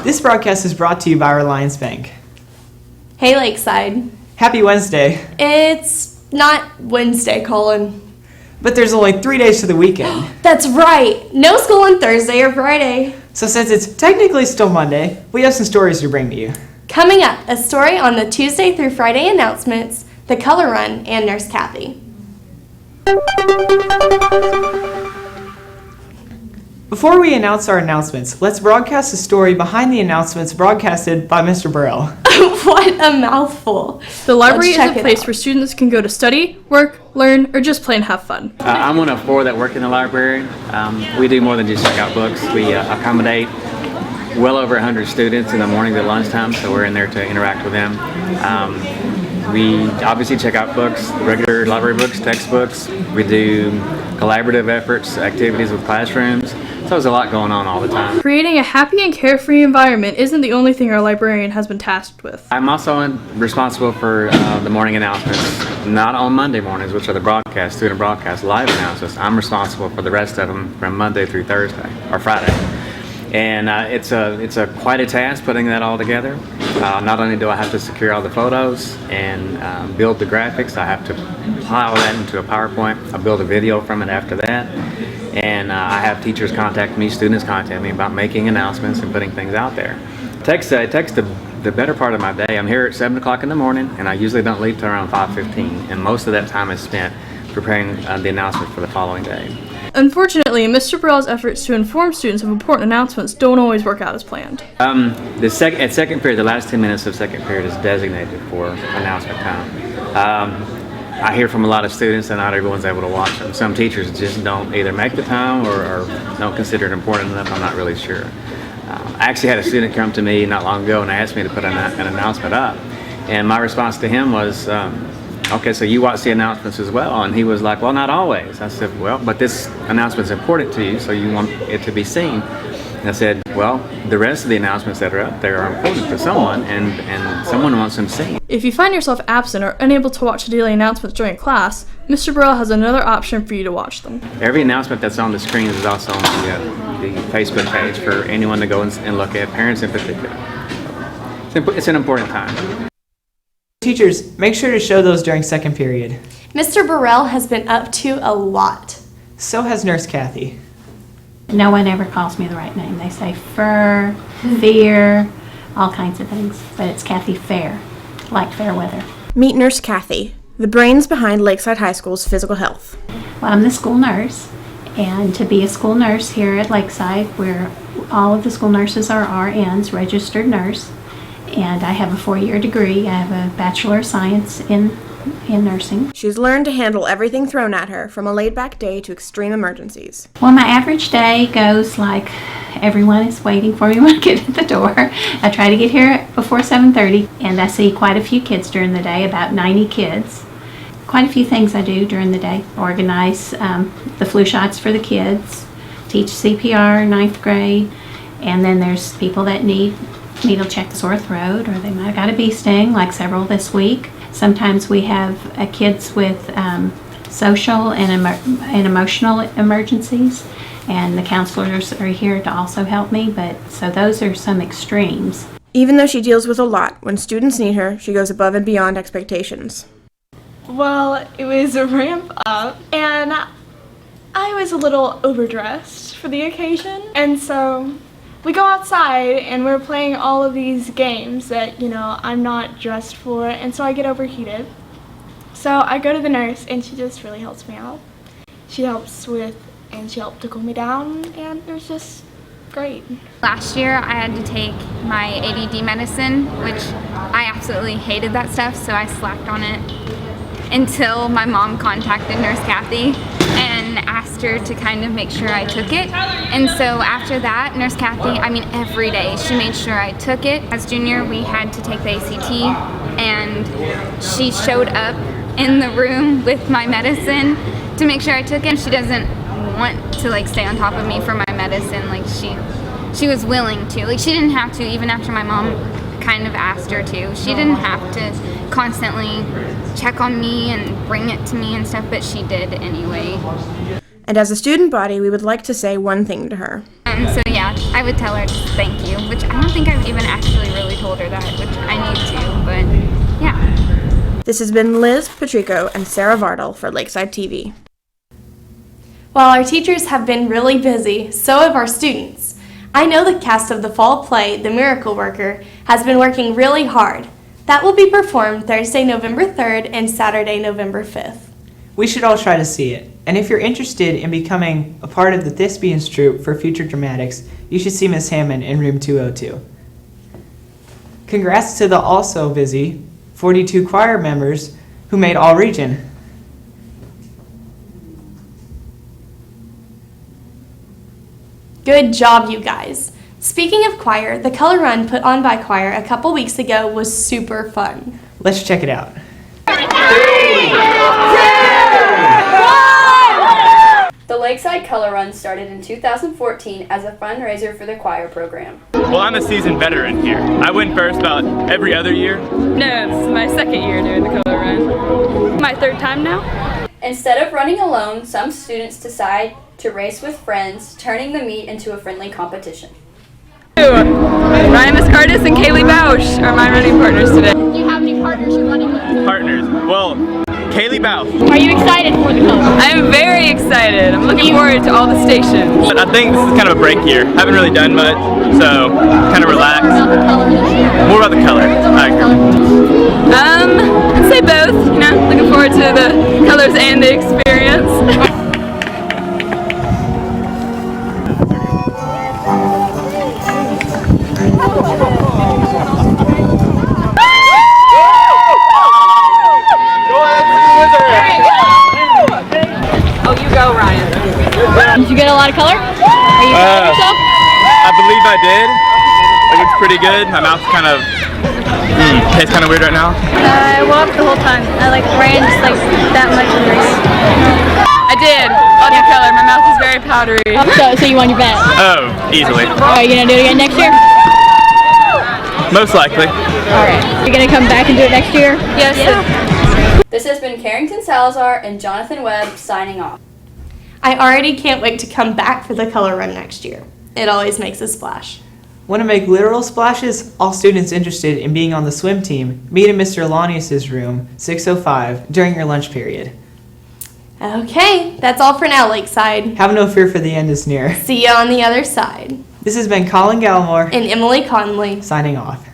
This broadcast is brought to you by Relyance Bank. Hey, Lakeside. Happy Wednesday. It's not Wednesday, Collin. But there's only 3 days to the weekend. That's right. No school on Thursday or Friday. So since it's technically still Monday, we have some stories to bring to you. Coming up, a story on the Tuesday through Friday announcements, the color run, and Nurse Kathy. Before we announce our announcements, let's broadcast a story behind the announcements broadcasted by Mr. Burrell. What a mouthful. The library is a place where students can go to study, work, learn, or just play and have fun. I'm one of 4 that work in the library. We do more than just check out books. We accommodate well over 100 students in the morning at lunchtime, so we're in there to interact with them. We obviously check out books, regular library books, textbooks. We do collaborative efforts, activities with classrooms. So there's a lot going on all the time. Creating a happy and carefree environment isn't the only thing our librarian has been tasked with. I'm also responsible for the morning announcements, not on Monday mornings, which are the student broadcast, live announcements. I'm responsible for the rest of them from Monday through Thursday, or Friday. And it's quite a task putting that all together. Not only do I have to secure all the photos and build the graphics, I have to pile that into a PowerPoint. I build a video from it after that. And I have teachers contact me, students contact me about making announcements and putting things out there. It takes the better part of my day. I'm here at 7 o'clock in the morning, and I usually don't leave till around 5:15. And most of that time is spent preparing the announcement for the following day. Unfortunately, Mr. Burrell's efforts to inform students of important announcements don't always work out as planned. At second period, the last 10 minutes of second period is designated for announcement time. I hear from a lot of students that not everyone's able to watch them. Some teachers just don't either make the time or don't consider it important enough. I'm not really sure. I actually had a student come to me not long ago and asked me to put an announcement up. And my response to him was, okay, so you watch the announcements as well? And he was like, well, not always. I said, well, but this announcement's important to you, so you want it to be seen. And I said, well, the rest of the announcements that are up there are important to someone, and someone wants them seen. If you find yourself absent or unable to watch the daily announcements during class, Mr. Burrell has another option for you to watch them. Every announcement that's on the screen is also on the Facebook page for anyone to go and look at, parents in particular. It's an important time. Teachers, make sure to show those during second period. Mr. Burrell has been up to a lot. So has Nurse Kathy. No one ever calls me the right name. They say Fur, Fear, all kinds of things. But it's Kathy Fair, like fair weather. Meet Nurse Kathy, the brains behind Lakeside High School's physical health. Well, I'm the school nurse, and to be a school nurse here at Lakeside, where all of the school nurses are RNs, registered nurse, and I have a 4-year degree. I have a Bachelor of Science in nursing. She's learned to handle everything thrown at her, from a laid-back day to extreme emergencies. Well, my average day goes like everyone is waiting for me when I get at the door. I try to get here before 7:30, and I see quite a few kids during the day, about 90 kids. Quite a few things I do during the day. Organize the flu shots for the kids, teach CPR, 9th grade, and then there's people that need needle check, sore throat, or they might have got a bee sting, like several this week. Sometimes we have kids with social and emotional emergencies, and the counselors are here to also help me, but so those are some extremes. Even though she deals with a lot, when students need her, she goes above and beyond expectations. Well, it was a ramp up, and I was a little overdressed for the occasion, and so we go outside and we're playing all of these games that, I'm not dressed for, and so I get overheated. So I go to the nurse, and she just really helps me out. She helped to cool me down, and it was just great. Last year I had to take my ADD medicine, which I absolutely hated that stuff, so I slacked on it until my mom contacted Nurse Kathy and asked her to kind of make sure I took it. And so after that, Nurse Kathy, every day she made sure I took it. As junior, we had to take the ACT, and she showed up in the room with my medicine to make sure I took it. She doesn't want to stay on top of me for my medicine. She was willing to. She didn't have to, even after my mom kind of asked her to. She didn't have to constantly check on me and bring it to me and stuff, but she did anyway. And as a student body, we would like to say one thing to her. So yeah, I would tell her just thank you, which I don't think I've even actually really told her that, which I need to, but yeah. This has been Liz Patrico and Sarah Vardel for Lakeside TV. While our teachers have been really busy, so have our students. I know the cast of the fall play, The Miracle Worker, has been working really hard. That will be performed Thursday, November 3rd and Saturday, November 5th. We should all try to see it. And if you're interested in becoming a part of the Thespians troupe for future dramatics, you should see Miss Hammond in room 202. Congrats to the also busy 42 choir members who made All Region. Good job, you guys. Speaking of choir, the color run put on by choir a couple weeks ago was super fun. Let's check it out. The Lakeside Color Run started in 2014 as a fundraiser for the choir program. Well, I'm a seasoned veteran here. I win first about every other year. No, this is my second year doing the color run. My third time now. Instead of running alone, some students decide to race with friends, turning the meet into a friendly competition. Ryan Miscardis and Kaylee Bausch are my running partners today. Do you have any partners you're running with? Partners. Well, Kaylee Bausch. Are you excited for the color? I'm very excited. I'm looking forward to all the stations. But I think this is kind of a break year. Haven't really done much, so kind of relaxed. More about the color. I agree. I'd say both, you know, looking forward to the colors and the experience. Did you get a lot of color? Are you proud of yourself? I believe I did. It looks pretty good. My mouth's kind of tastes kind of weird right now. I walked the whole time. I ran just that much in the race. I did. Lots of color. My mouth is very powdery. So you won your bet? Oh, easily. Are you going to do it again next year? Most likely. Alright. You're going to come back and do it next year? Yes. This has been Carrington Salazar and Jonathan Webb signing off. I already can't wait to come back for the color run next year. It always makes a splash. Want to make literal splashes? All students interested in being on the swim team, meet in Mr. Alanius' room, 605, during your lunch period. Okay, that's all for now, Lakeside. Have no fear, for the end is near. See you on the other side. This has been Collin Gallimore, And Emily Conley. signing off.